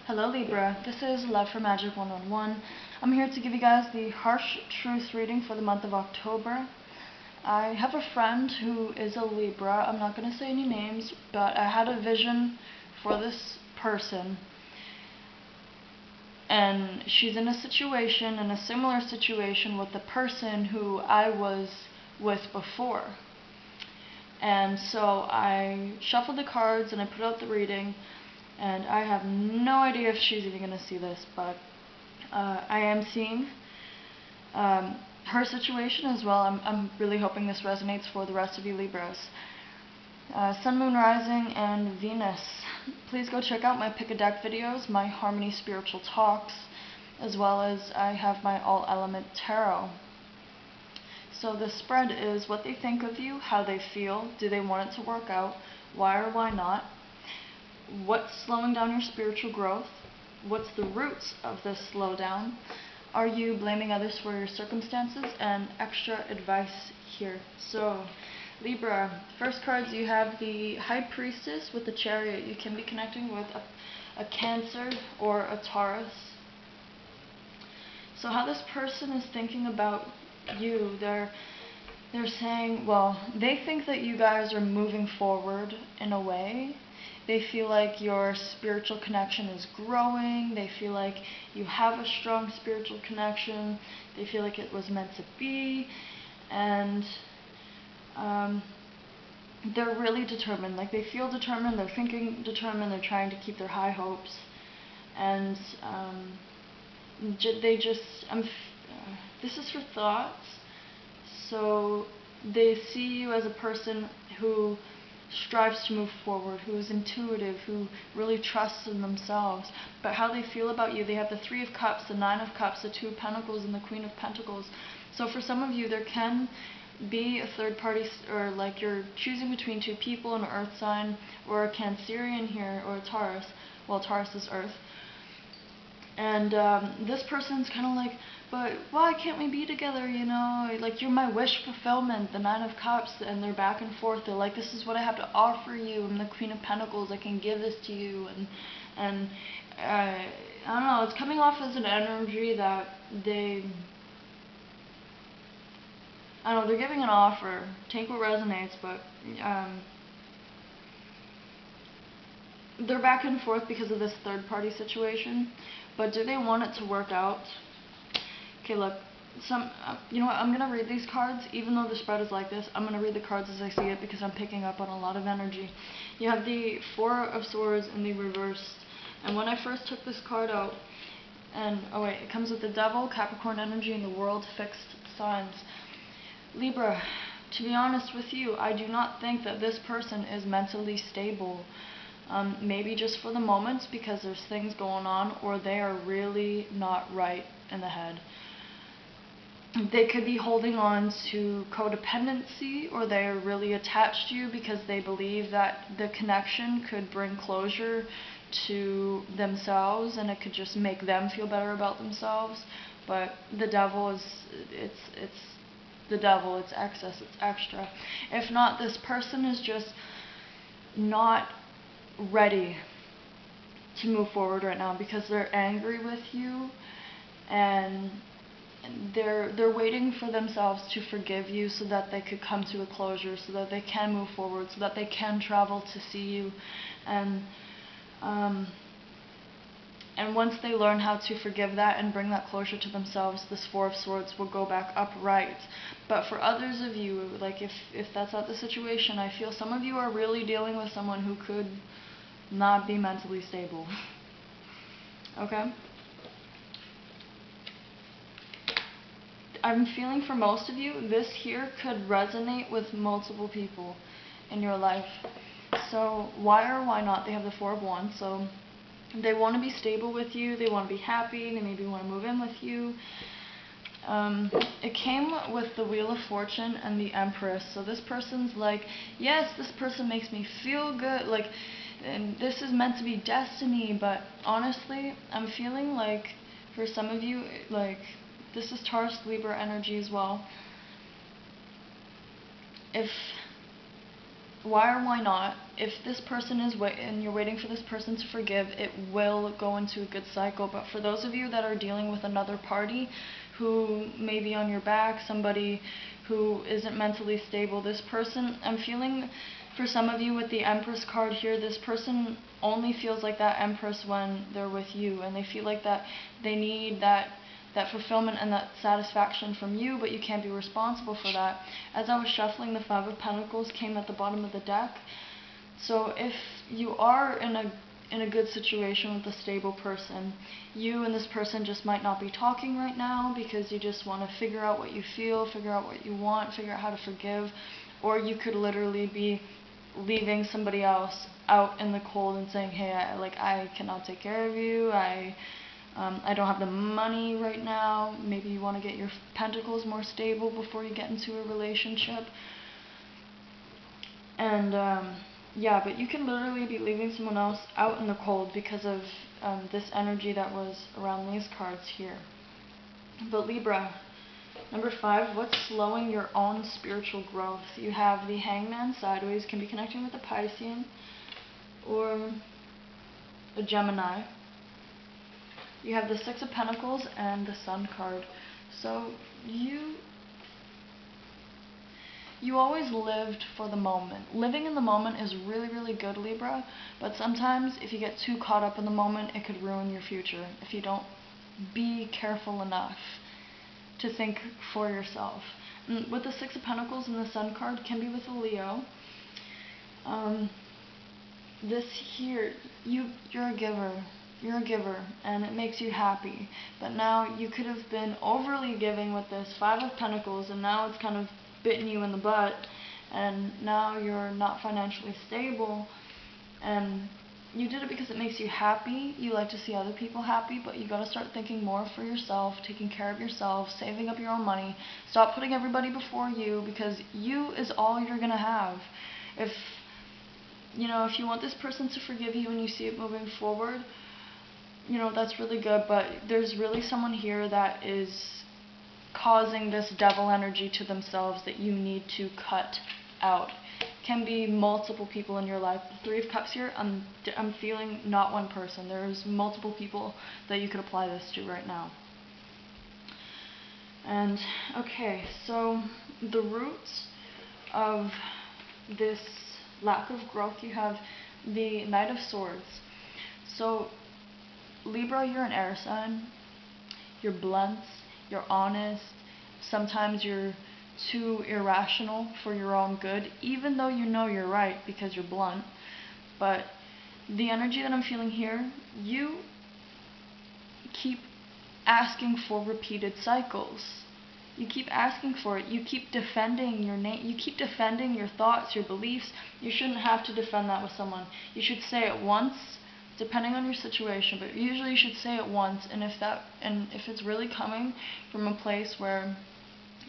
Hello Libra, this is Love for Magic 111. I'm here to give you guys the harsh truth reading for the month of October. I have a friend who is a Libra. I'm not going to say any names, but I had a vision for this person. And she's in a similar situation with the person who I was with before. And so I shuffled the cards and I put out the reading. And I have no idea if she's even going to see this, but I am seeing her situation as well. I'm really hoping this resonates for the rest of you Libras. Sun, Moon, Rising, and Venus. Please go check out my Pick a Deck videos, my Harmony Spiritual Talks, as well as I have my All Element Tarot. So the spread is what they think of you, how they feel, do they want it to work out, why or why not. What's slowing down your spiritual growth? What's the roots of this slowdown? Are you blaming others for your circumstances? And extra advice here. So, Libra, first cards you have the High Priestess with the Chariot. You can be connecting with a Cancer or a Taurus. So how this person is thinking about you, they're saying, well, they think that you guys are moving forward in a way. They feel like your spiritual connection is growing. They feel like you have a strong spiritual connection. They feel like it was meant to be. And they're really determined. Like, they feel determined, they're thinking determined, they're trying to keep their high hopes. And this is for thoughts. So they see you as a person who strives to move forward, who is intuitive, who really trusts in themselves. But how they feel about you, they have the Three of Cups, the Nine of Cups, the Two of Pentacles, and the Queen of Pentacles. So for some of you, there can be a third party, or like you're choosing between two people, an earth sign, or a Cancerian here, or a Taurus. Well, Taurus is earth. And this person's kind of like, but why can't we be together, you know? Like, you're my wish fulfillment, the Nine of Cups, and they're back and forth. They're like, this is what I have to offer you. I'm the Queen of Pentacles. I can give this to you. And I don't know. It's coming off as an energy that they, I don't know, they're giving an offer. Take what resonates, but they're back and forth because of this third party situation. But do they want it to work out? Okay, look, you know what, I'm going to read these cards, even though the spread is like this. I'm going to read the cards as I see it because I'm picking up on a lot of energy. You have the Four of Swords in the reversed. And when I first took this card out, and, oh wait, it comes with the Devil, Capricorn energy, and the World, fixed signs. Libra, to be honest with you, I do not think that this person is mentally stable. Maybe just for the moment because there's things going on, or they are really not right in the head. They could be holding on to codependency, or they are really attached to you because they believe that the connection could bring closure to themselves and it could just make them feel better about themselves. But the Devil is, it's the Devil, it's excess, it's extra. If not, this person is just not ready to move forward right now because they're angry with you, and they're waiting for themselves to forgive you so that they could come to a closure, so that they can move forward, so that they can travel to see you. And once they learn how to forgive that and bring that closure to themselves, this Four of Swords will go back upright. But for others of you, like if that's not the situation, I feel some of you are really dealing with someone who could not be mentally stable. Okay? I'm feeling for most of you, this here could resonate with multiple people in your life. So why or why not? They have the Four of Wands, so they want to be stable with you, they want to be happy, they maybe want to move in with you. It came with the Wheel of Fortune and the Empress. So this person's like, yes, this person makes me feel good, like, and this is meant to be destiny. But honestly, I'm feeling like for some of you, like, this is Taurus Libra energy as well. If why or why not, if this person is and you're waiting for this person to forgive, it will go into a good cycle. But for those of you that are dealing with another party who may be on your back, somebody who isn't mentally stable, this person, I'm feeling for some of you with the Empress card here, this person only feels like that Empress when they're with you, and they feel like that they need that fulfillment and that satisfaction from you, but you can't be responsible for that. As I was shuffling, the Five of Pentacles came at the bottom of the deck. So if you are in a good situation with a stable person, you and this person just might not be talking right now because you just want to figure out what you feel, figure out what you want, figure out how to forgive, or you could literally be leaving somebody else out in the cold and saying, hey, I cannot take care of you, I don't have the money right now. Maybe you want to get your pentacles more stable before you get into a relationship. And yeah, but you can literally be leaving someone else out in the cold because of this energy that was around these cards here. But Libra, number 5, what's slowing your own spiritual growth? You have the Hangman sideways, can be connecting with a Piscean or a Gemini. You have the Six of Pentacles and the Sun card. So you always lived for the moment. Living in the moment is really, really good, Libra, but sometimes if you get too caught up in the moment, it could ruin your future if you don't be careful enough to think for yourself. With the Six of Pentacles and the Sun card, can be with a Leo. This here, you're a giver. You're a giver, and it makes you happy. But now you could have been overly giving with this Five of Pentacles, and now it's kind of bitten you in the butt, and now you're not financially stable, and you did it because it makes you happy. You like to see other people happy, but you gotta start thinking more for yourself, taking care of yourself, saving up your own money. Stop putting everybody before you, because you is all you're gonna have. If you want this person to forgive you and you see it moving forward, that's really good, but there's really someone here that is causing this devil energy to themselves that you need to cut out. Can be multiple people in your life. The Three of Cups here, I'm feeling not one person. There's multiple people that you could apply this to right now. And, okay, so the roots of this lack of growth, you have the Knight of Swords. So Libra, you're an air sign. You're blunt, you're honest. Sometimes you're too irrational for your own good, even though you know you're right because you're blunt. But the energy that I'm feeling here, you keep asking for repeated cycles. You keep asking for it. You keep defending your name. You keep defending your thoughts, your beliefs. You shouldn't have to defend that with someone. You should say it once, depending on your situation, but usually you should say it once. And if it's really coming from a place where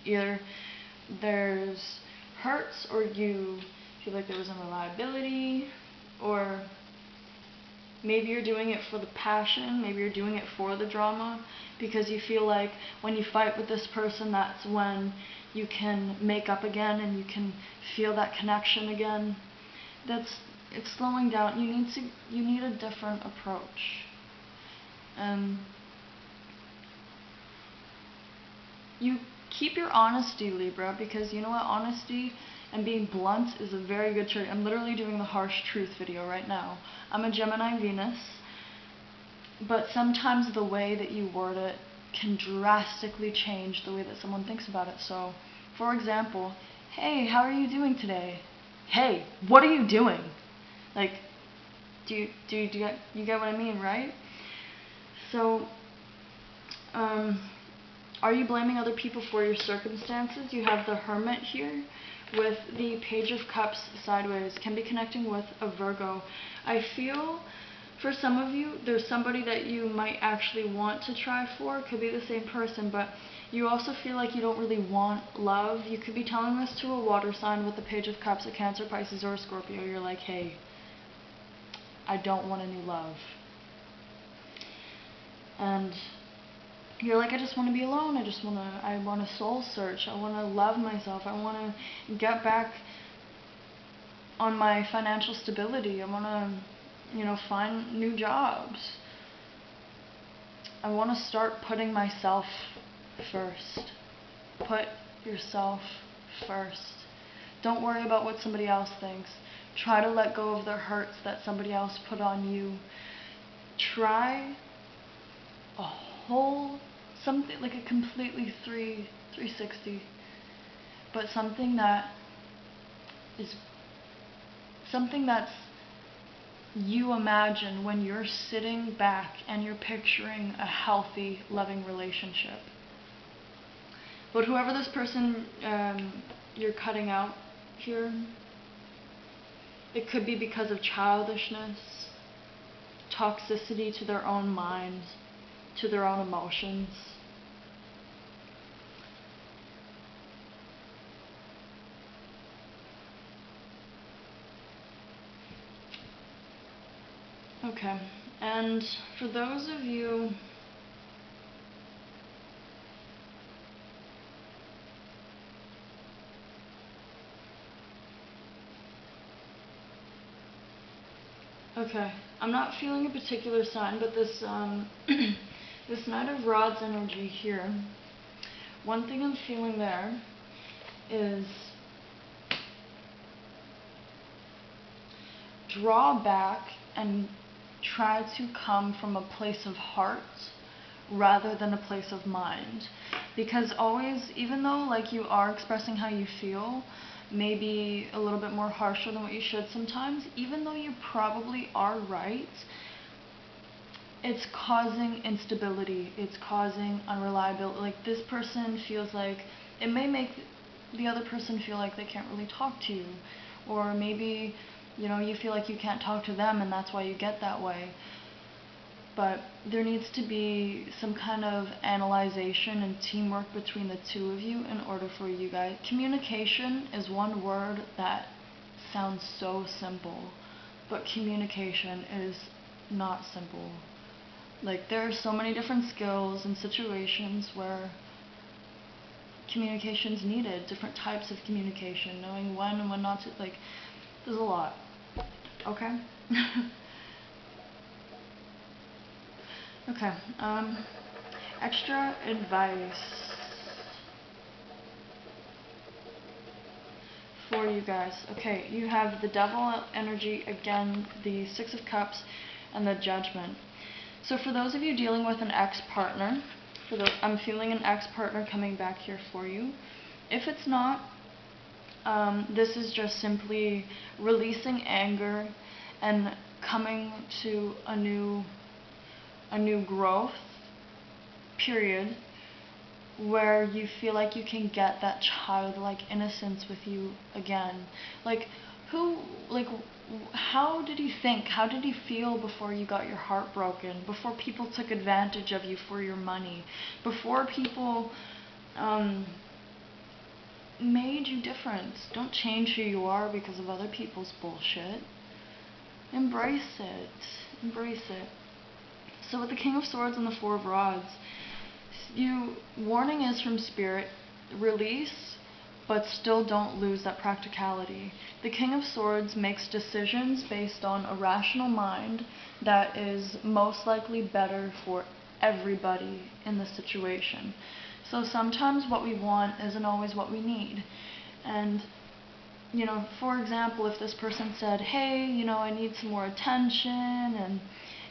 either there's hurts, or you feel like there was unreliability, or maybe you're doing it for the passion, maybe you're doing it for the drama, because you feel like when you fight with this person, that's when you can make up again and you can feel that connection again. It's slowing down. You need a different approach. You keep your honesty, Libra, because you know what, honesty and being blunt is a very good trait. I'm literally doing the harsh truth video right now. I'm a Gemini Venus, but sometimes the way that you word it can drastically change the way that someone thinks about it. So, for example, hey, how are you doing today? Hey, what are you doing? Like, do you get what I mean, right? So, are you blaming other people for your circumstances? You have the Hermit here with the Page of Cups sideways. Can be connecting with a Virgo. I feel for some of you, there's somebody that you might actually want to try for. Could be the same person, but you also feel like you don't really want love. You could be telling this to a water sign with the Page of Cups, a Cancer, Pisces, or a Scorpio. You're like, hey, I don't want a new love. And you're like, I just want to be alone. I want to soul search. I want to love myself. I want to get back on my financial stability. I want to, find new jobs. I want to start putting myself first. Put yourself first. Don't worry about what somebody else thinks. Try to let go of the hurts that somebody else put on you. Try a whole, something like a completely 360, but something that is something that's you imagine when you're sitting back and you're picturing a healthy, loving relationship. But whoever this person you're cutting out here, it could be because of childishness, toxicity to their own mind, to their own emotions. Okay, and for those of you okay, I'm not feeling a particular sign, but this this Knight of Rods energy here, one thing I'm feeling there is draw back and try to come from a place of heart rather than a place of mind. Because always, even though like you are expressing how you feel, maybe a little bit more harsher than what you should sometimes, even though you probably are right, it's causing instability, it's causing unreliability. Like this person feels like, it may make the other person feel like they can't really talk to you, or maybe you feel like you can't talk to them and that's why you get that way. But there needs to be some kind of analyzation and teamwork between the two of you in order for you guys. Communication is one word that sounds so simple, but communication is not simple. Like there are so many different skills and situations where communication is needed, different types of communication, knowing when and when not to, like, there's a lot. Okay? Okay, extra advice for you guys. Okay, you have the Devil energy, again, the Six of Cups, and the Judgment. So for those of you dealing with an ex-partner, I'm feeling an ex-partner coming back here for you. If it's not, this is just simply releasing anger and coming to a new growth period where you feel like you can get that childlike innocence with you again. Like, how did you think? How did you feel before you got your heart broken? Before people took advantage of you for your money? Before people made you different? Don't change who you are because of other people's bullshit. Embrace it. Embrace it. So with the King of Swords and the Four of Rods, warning is from Spirit, release, but still don't lose that practicality. The King of Swords makes decisions based on a rational mind that is most likely better for everybody in the situation. So sometimes what we want isn't always what we need. And for example, if this person said, hey, I need some more attention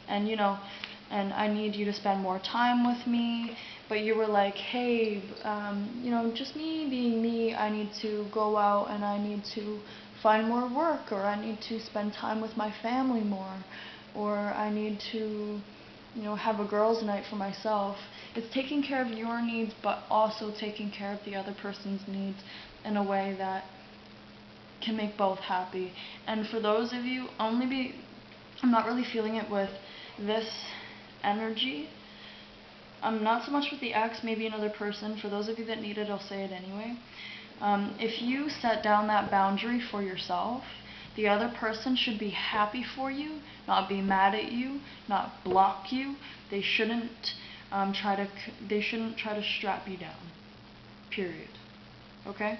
and I need you to spend more time with me, but you were like, hey, just me being me, I need to go out and I need to find more work, or I need to spend time with my family more, or I need to, have a girls' night for myself. It's taking care of your needs, but also taking care of the other person's needs in a way that can make both happy. And for those of you, I'm not really feeling it with this energy. Not so much with the ex, maybe another person. For those of you that need it, I'll say it anyway. If you set down that boundary for yourself, the other person should be happy for you, not be mad at you, not block you. They shouldn't try to strap you down. Period. Okay?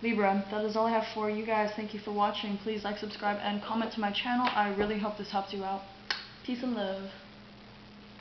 Libra. That is all I have for you guys. Thank you for watching. Please like, subscribe, and comment to my channel. I really hope this helps you out. Peace and love.